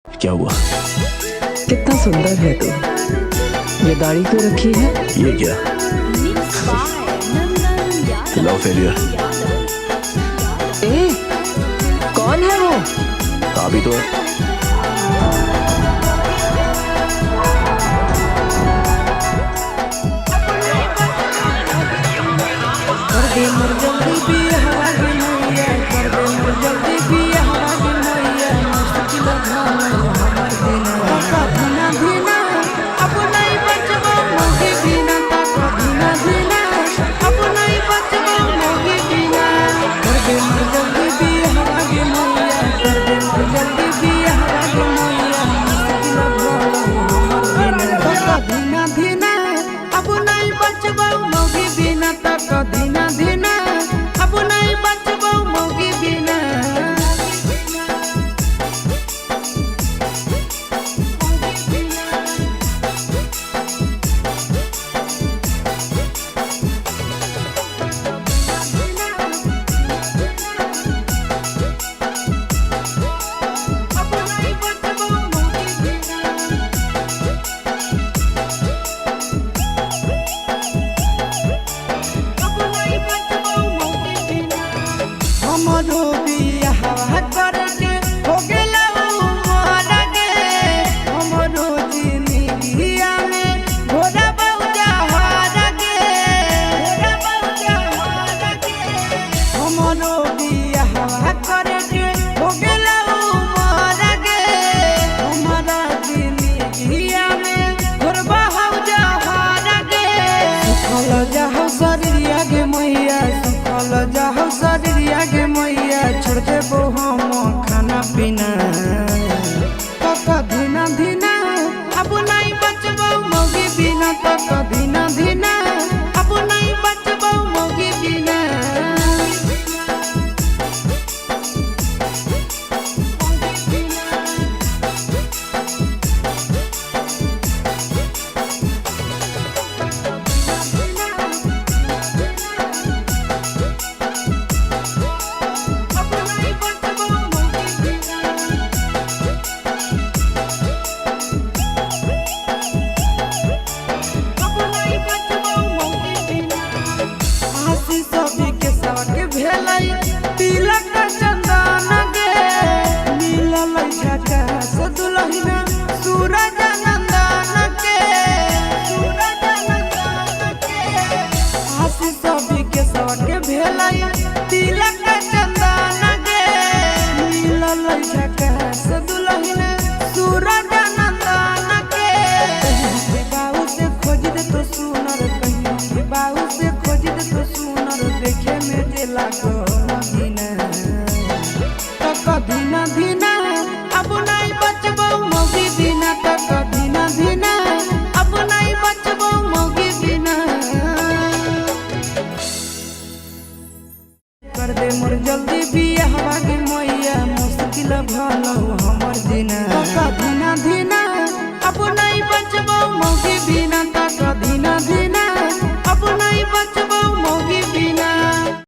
क्या हुआ? कितना सुंदर है तू। ये दाढ़ी क्यों रखी है? ये क्या? Love failure. ए, कौन है वो? अभी तो है। छोड़ दे हम खाना पीना धीना धीना अब नहीं बचबो मौगी बिना धीना धीना अब नहीं बचबो मौगी बिना धीना धीना अब नहीं बचबो मौगी बिना धीना धीना अब नहीं बचबो मौगी बिना कर दे मोर जल्दी बियाह के मैया मुश्किल भलो हमर दिना धीना धीना अब नहीं बचबो मौगी बिना धीना धीना अब नहीं बचबो